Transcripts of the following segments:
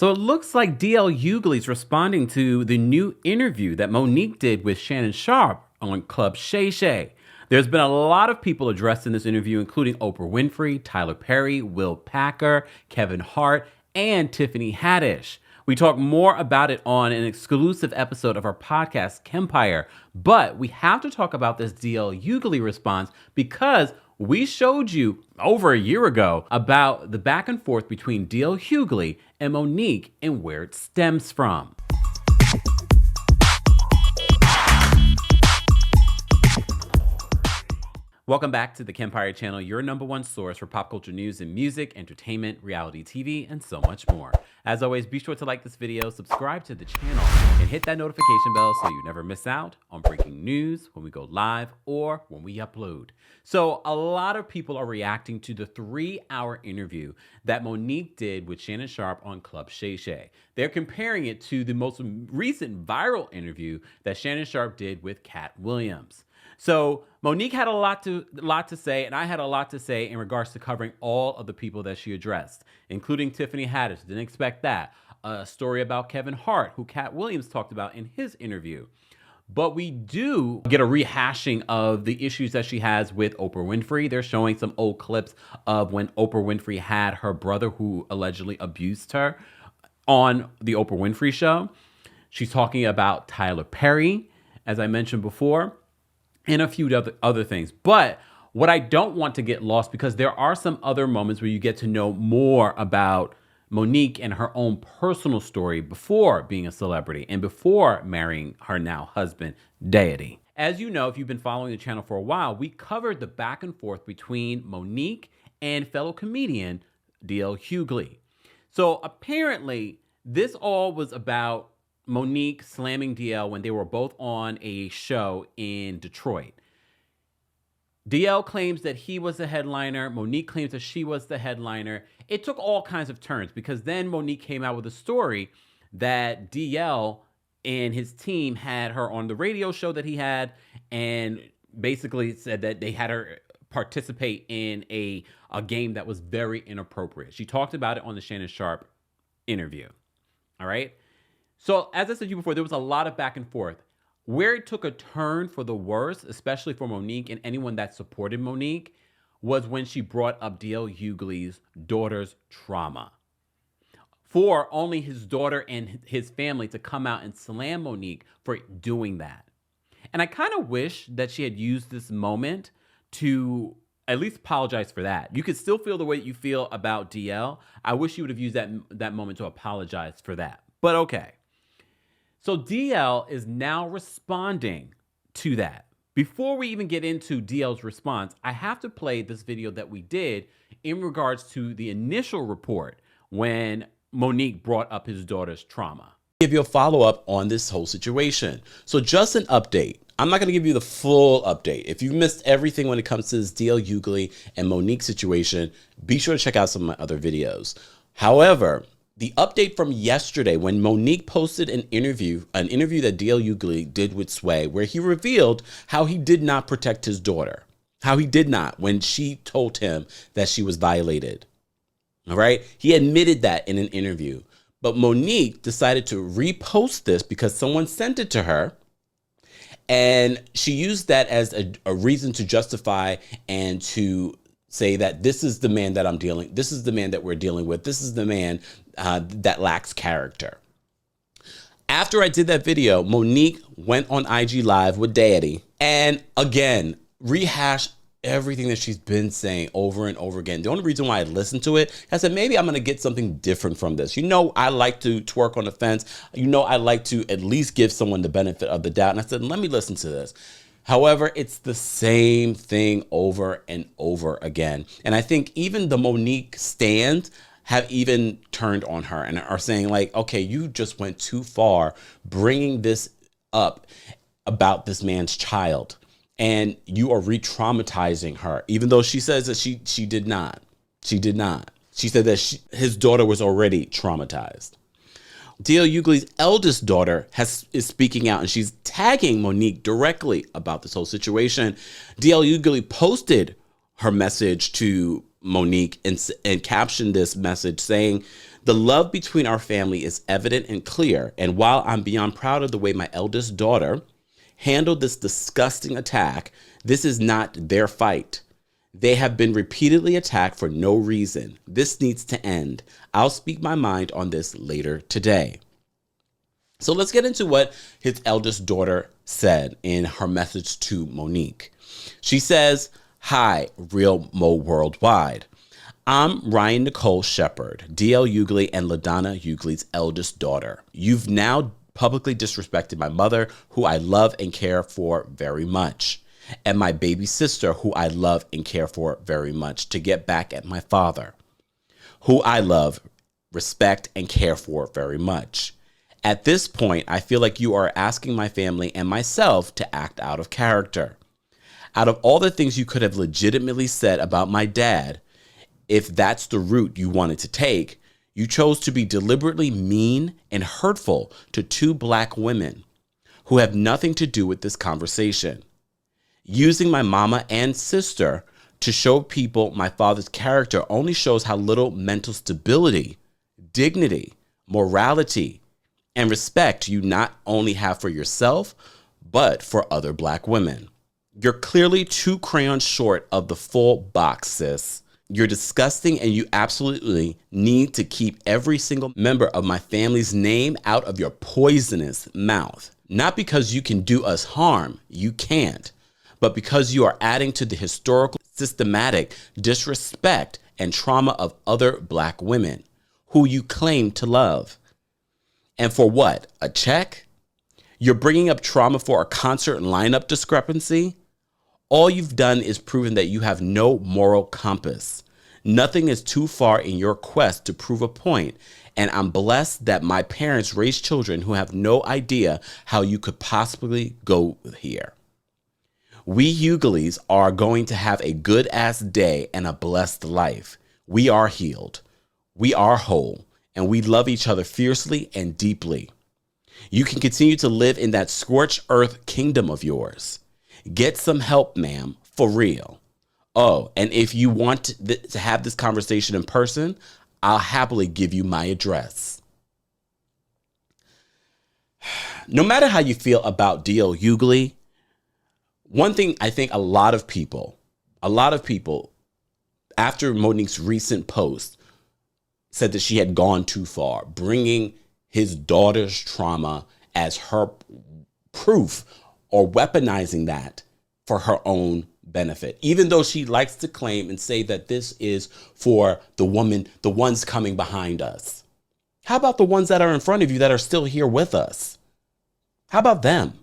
So it looks like DL Hughley's responding to the new interview that Monique did with Shannon Sharpe on Club Shay Shay. There's been a lot of people addressed in this interview, including Oprah Winfrey, Tyler Perry, Will Packer, Kevin Hart, and Tiffany Haddish. We talk more about it on an exclusive episode of our podcast, Kempire. But we have to talk about this DL Hughley response because we showed you over a year ago about the back and forth between DL Hughley and Monique and where it stems from. Welcome back to the Kempire channel, your number one source for pop culture news and music, entertainment, reality TV, and so much more. As always, be sure to like this video, subscribe to the channel, and hit that notification bell so you never miss out on breaking news when we go live or when we upload. So a lot of people are reacting to the 3-hour interview that Monique did with Shannon Sharpe on Club Shay Shay. They're comparing it to the most recent viral interview that Shannon Sharpe did with Cat Williams. So Monique had a lot to say, and I had a lot to say in regards to covering all of the people that she addressed, including Tiffany Haddish. Didn't expect that. A story about Kevin Hart, who Cat Williams talked about in his interview. But we do get a rehashing of the issues that she has with Oprah Winfrey. They're showing some old clips of when Oprah Winfrey had her brother who allegedly abused her on the Oprah Winfrey show. She's talking about Tyler Perry, as I mentioned before, and a few other things. But what I don't want to get lost, because there are some other moments where you get to know more about Monique and her own personal story before being a celebrity and before marrying her now husband, Deity. As you know, if you've been following the channel for a while, we covered the back and forth between Monique and fellow comedian DL Hughley. So apparently this all was about Monique slamming DL when they were both on a show in Detroit. DL claims that he was the headliner. Monique claims that she was the headliner. It took all kinds of turns because then Monique came out with a story that DL and his team had her on the radio show that he had and basically said that they had her participate in a game that was very inappropriate. She talked about it on the Shannon Sharpe interview. All right. So as I said to you before, there was a lot of back and forth. Where it took a turn for the worse, especially for Monique and anyone that supported Monique, was when she brought up DL Hughley's daughter's trauma. For only his daughter and his family to come out and slam Monique for doing that. And I kind of wish that she had used this moment to at least apologize for that. You could still feel the way you feel about DL. I wish you would have used that moment to apologize for that. But okay. So DL is now responding to that. Before we even get into DL's response, I have to play this video that we did in regards to the initial report when Monique brought up his daughter's trauma. Give you a follow-up on this whole situation. So just an update. I'm not going to give you the full update. If you've missed everything when it comes to this DL Hughley and Monique situation, be sure to check out some of my other videos. However, the update from yesterday when Monique posted an interview that DL Hughley did with Sway, where he revealed how he did not protect his daughter, how he did not when she told him that she was violated. All right. He admitted that in an interview, but Monique decided to repost this because someone sent it to her. And she used that as a reason to justify and to say that this is the man that this is the man that we're dealing with. This is the man that lacks character. After I did that video, Monique went on IG Live with Deity and again, rehashed everything that she's been saying over and over again. The only reason why I listened to it, I said, maybe I'm going to get something different from this. You know, I like to twerk on the fence. You know, I like to at least give someone the benefit of the doubt. And I said, let me listen to this. However, it's the same thing over and over again. And I think even the Monique stands have even turned on her and are saying like, okay, you just went too far bringing this up about this man's child. And you are re-traumatizing her, even though she says that she did not. She did not. She said that his daughter was already traumatized. DL Hughley's eldest daughter is speaking out, and she's tagging Monique directly about this whole situation. DL Hughley posted her message to Monique and captioned this message saying The love between our family is evident and clear, and while I'm beyond proud of the way my eldest daughter handled this disgusting attack, this is not their fight. They have been repeatedly attacked for no reason. This needs to end. I'll speak my mind on this later today. So let's get into what his eldest daughter said in her message to Monique. She says, "Hi, Real Mo Worldwide. I'm Ryan Nicole Shepard, D.L. Hughley and LaDonna Hughley's eldest daughter. You've now publicly disrespected my mother, who I love and care for very much, and my baby sister, who I love and care for very much, to get back at my father, who I love, respect, and care for very much. At this point, I feel like you are asking my family and myself to act out of character. Out of all the things you could have legitimately said about my dad, if that's the route you wanted to take, you chose to be deliberately mean and hurtful to two black women who have nothing to do with this conversation. Using my mama and sister to show people my father's character only shows how little mental stability, dignity, morality, and respect you not only have for yourself, but for other black women. You're clearly 2 crayons short of the full box, sis. You're disgusting, and you absolutely need to keep every single member of my family's name out of your poisonous mouth. Not because you can do us harm, you can't, but because you are adding to the historical, systematic disrespect and trauma of other black women who you claim to love. And for what? A check? You're bringing up trauma for a concert lineup discrepancy? All you've done is proven that you have no moral compass. Nothing is too far in your quest to prove a point, and I'm blessed that my parents raised children who have no idea how you could possibly go here. We Hughleys are going to have a good-ass day and a blessed life. We are healed. We are whole, and we love each other fiercely and deeply. You can continue to live in that scorched earth kingdom of yours. Get some help, ma'am, for real. Oh, and if you want to have this conversation in person, I'll happily give you my address." No matter how you feel about D.L. Hughley, one thing I think a lot of people, after Monique's recent post, said that she had gone too far, bringing his daughter's trauma as her proof or weaponizing that for her own benefit, even though she likes to claim and say that this is for the ones coming behind us. How about the ones that are in front of you that are still here with us? How about them?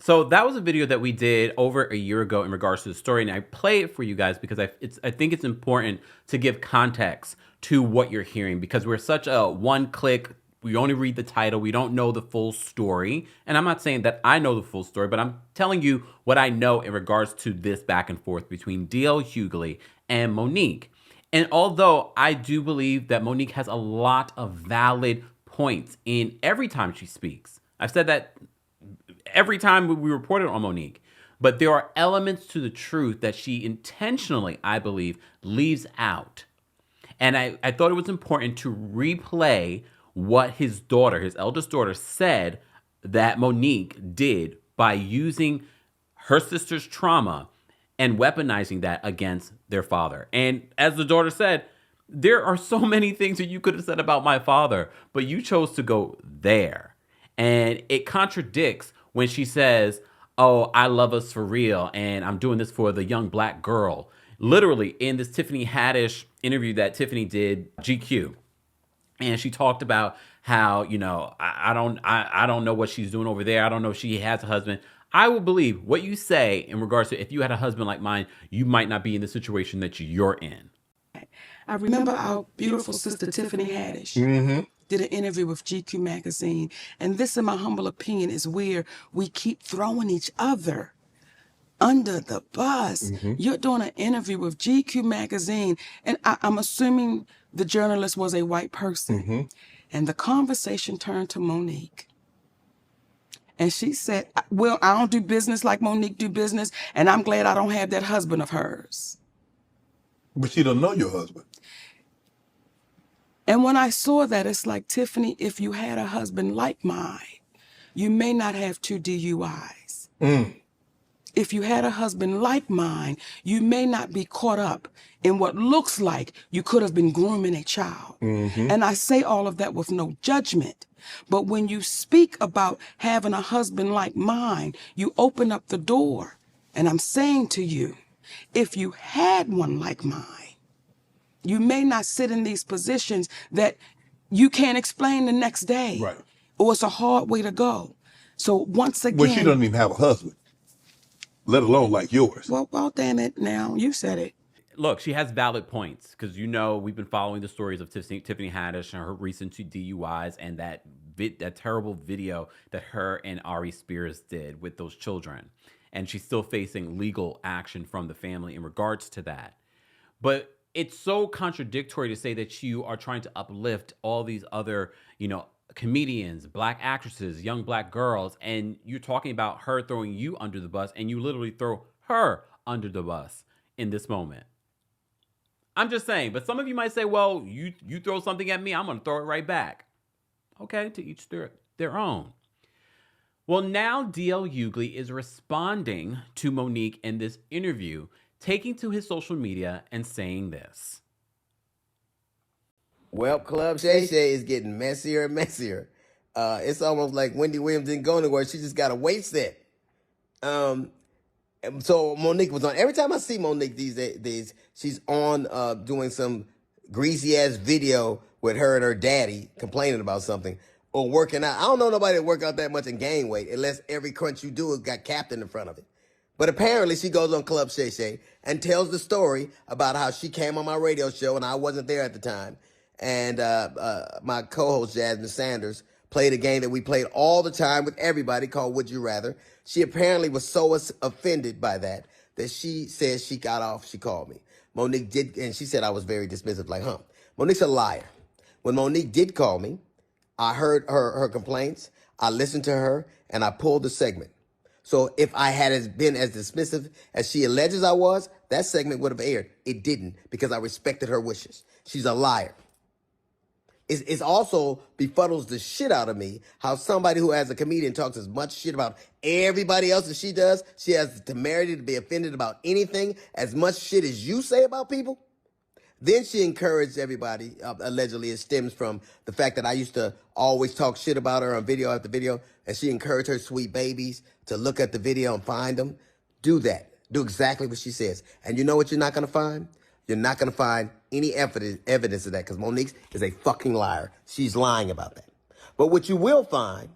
So that was a video that we did over a year ago in regards to the story, and I play it for you guys because I think it's important to give context to what you're hearing, because we're such a one-click, we only read the title, we don't know the full story. And I'm not saying that I know the full story, but I'm telling you what I know in regards to this back and forth between D.L. Hughley and Monique. And although I do believe that Monique has a lot of valid points in every time she speaks, I've said that every time we reported on Monique, but there are elements to the truth that she intentionally, I believe, leaves out. And I thought it was important to replay what his eldest daughter, said that Monique did by using her sister's trauma and weaponizing that against their father. And as the daughter said, there are so many things that you could have said about my father, but you chose to go there. And it contradicts when she says, "Oh, I love us for real, and I'm doing this for the young black girl." Literally, in this Tiffany Haddish interview that Tiffany did, GQ, and she talked about how, I don't know what she's doing over there. I don't know if she has a husband. I will believe what you say in regards to if you had a husband like mine, you might not be in the situation that you're in. I remember our beautiful sister Tiffany Haddish did an interview with GQ magazine, and this, in my humble opinion, is where we keep throwing each other under the bus. You're doing an interview with GQ magazine, and I'm assuming the journalist was a white person. And the conversation turned to Monique. And she said, "Well, I don't do business like Monique do business, and I'm glad I don't have that husband of hers." But she don't know your husband. And when I saw that, it's like, Tiffany, if you had a husband like mine, you may not have 2 DUIs. If you had a husband like mine, you may not be caught up in what looks like you could have been grooming a child. And I say all of that with no judgment. But when you speak about having a husband like mine, you open up the door. And I'm saying to you, if you had one like mine, you may not sit in these positions that you can't explain the next day. Right. Or it's a hard way to go. So once again... Well, she doesn't even have a husband, let alone like yours. Well, damn it now. You said it. Look, she has valid points because, you know, we've been following the stories of Tiffany Haddish and her recent 2 DUIs and that terrible video that her and Ari Spears did with those children. And she's still facing legal action from the family in regards to that. But it's so contradictory to say that you are trying to uplift all these other, you know, comedians, black actresses, young black girls, and you're talking about her throwing you under the bus, and you literally throw her under the bus in this moment. I'm just saying, but some of you might say, well, you throw something at me, I'm going to throw it right back. Okay, to each their own. Well, now DL Hughley is responding to Monique in this interview, taking to his social media and saying this. Well, Club Shay Shay is getting messier and messier. It's almost like Wendy Williams didn't go anywhere. She just got a wait set. So Monique was on. Every time I see Monique these days, she's on doing some greasy-ass video with her and her daddy complaining about something or working out. I don't know nobody that work out that much and gain weight unless every crunch you do has got Captain in front of it. But apparently she goes on Club Shay Shay and tells the story about how she came on my radio show and I wasn't there at the time. And my co-host, Jasmine Sanders, played a game that we played all the time with everybody called Would You Rather. She apparently was so offended by that she says she got off. She called me. Monique did, and she said I was very dismissive, like, Monique's a liar. When Monique did call me, I heard her complaints, I listened to her, and I pulled the segment. So if I had been as dismissive as she alleges I was, that segment would have aired. It didn't, because I respected her wishes. She's a liar. It's also befuddles the shit out of me how somebody who, as a comedian, talks as much shit about everybody else as she does, she has the temerity to be offended about anything, as much shit as you say about people. Then she encouraged everybody, allegedly it stems from the fact that I used to always talk shit about her on video after video, and she encouraged her sweet babies to look at the video and find them. Do that. Do exactly what she says. And you know what you're not going to find? You're not going to find any evidence of that because Monique is a fucking liar. She's lying about that. But what you will find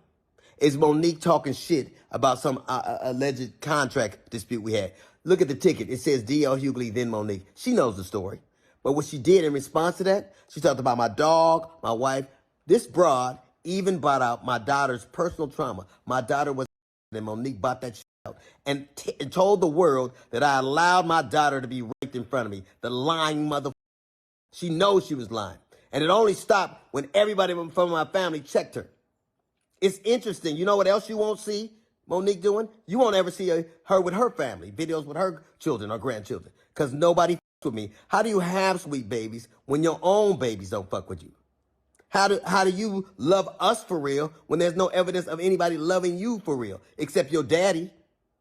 is Monique talking shit about some alleged contract dispute we had. Look at the ticket. It says DL Hughley, then Monique. She knows the story. But what she did in response to that, she talked about my dog, my wife. This broad even brought out my daughter's personal trauma. My daughter was, and Monique bought that shit out and told the world that I allowed my daughter to be raped in front of me. The lying mother. She knows she was lying. And it only stopped when everybody from my family checked her. It's interesting. You know what else you won't see Monique doing? You won't ever see her with her family, videos with her children or grandchildren, because nobody fucks with me. How do you have sweet babies when your own babies don't fuck with you? How do you love us for real when there's no evidence of anybody loving you for real, except your daddy,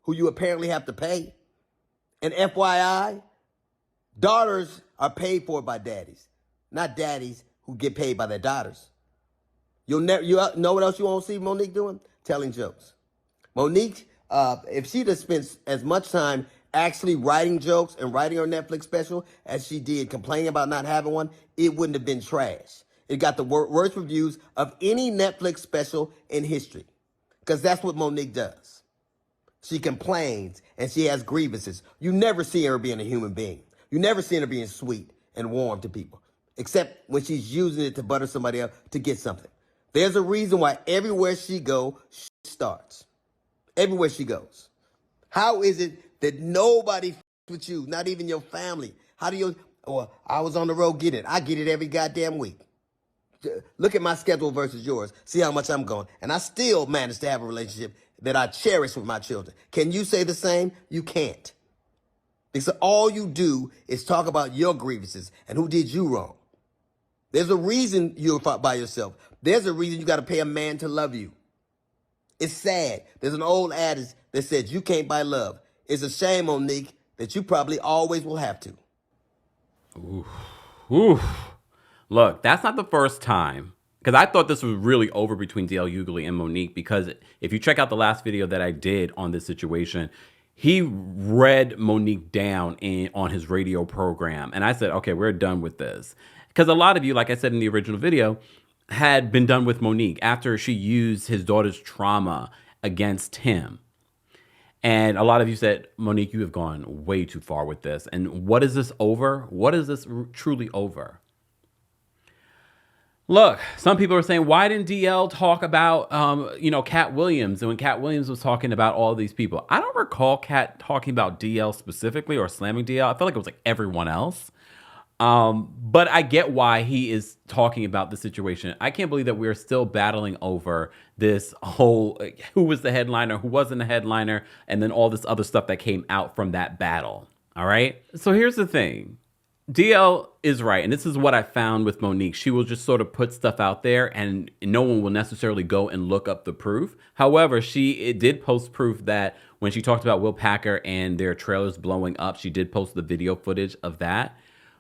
who you apparently have to pay? And FYI, daughters are paid for by daddies, not daddies who get paid by their daughters. You know what else you won't see Monique doing? Telling jokes. Monique, if she just spent as much time actually writing jokes and writing her Netflix special as she did complaining about not having one, it wouldn't have been trash. It got the worst reviews of any Netflix special in history, because that's what Monique does. She complains and she has grievances. You never see her being a human being. You never see her being sweet and warm to people, except when she's using it to butter somebody up to get something. There's a reason why everywhere she goes, shit starts. Everywhere she goes. How is it that nobody with you, not even your family? How do you, I was on the road getting it. I get it every goddamn week. Look at my schedule versus yours. See how much I'm going. And I still manage to have a relationship that I cherish with my children. Can you say the same? You can't. Because all you do is talk about your grievances and who did you wrong. There's a reason you're by yourself. There's a reason you got to pay a man to love you. It's sad. There's an old adage that says you can't buy love. It's a shame, Monique, that you probably always will have to. Oof. Look, that's not the first time. Because I thought this was really over between DL Hughley and Monique, because if you check out the last video that I did on this situation, he read Monique down on his radio program. And I said, okay, we're done with this. Because a lot of you, like I said in the original video, had been done with Monique after she used his daughter's trauma against him. And a lot of you said, Monique, you have gone way too far with this. And what is this over? What is this truly over? Look, some people are saying, why didn't DL talk about, Cat Williams? And when Cat Williams was talking about all these people, I don't recall Cat talking about DL specifically or slamming DL. I felt like it was like everyone else. But I get why he is talking about the situation. I can't believe that we're still battling over this whole, who was the headliner, who wasn't the headliner, and then all this other stuff that came out from that battle. All right. So here's the thing. DL is right. And this is what I found with Monique. She will just sort of put stuff out there and no one will necessarily go and look up the proof. However, it did post proof that when she talked about Will Packer and their trailers blowing up, she did post the video footage of that.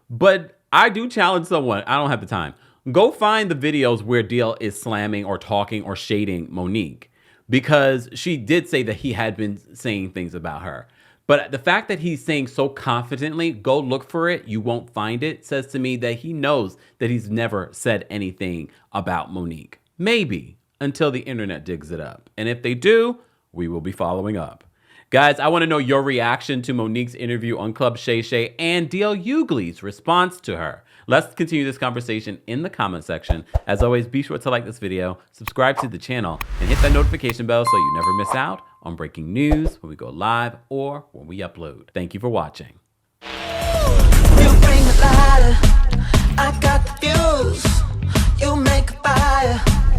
But I do challenge someone. I don't have the time. Go find the videos where DL is slamming or talking or shading Monique, because she did say that he had been saying things about her. But the fact that he's saying so confidently, go look for it, you won't find it, says to me that he knows that he's never said anything about Monique. Maybe until the internet digs it up. And if they do, we will be following up. Guys, I want to know your reaction to Monique's interview on Club Shay Shay and DL Hughley's response to her. Let's continue this conversation in the comment section. As always, be sure to like this video, subscribe to the channel, and hit that notification bell so you never miss out on breaking news when we go live or when we upload. Thank you for watching. You bring the lighter, I got the fuse. You make a fire.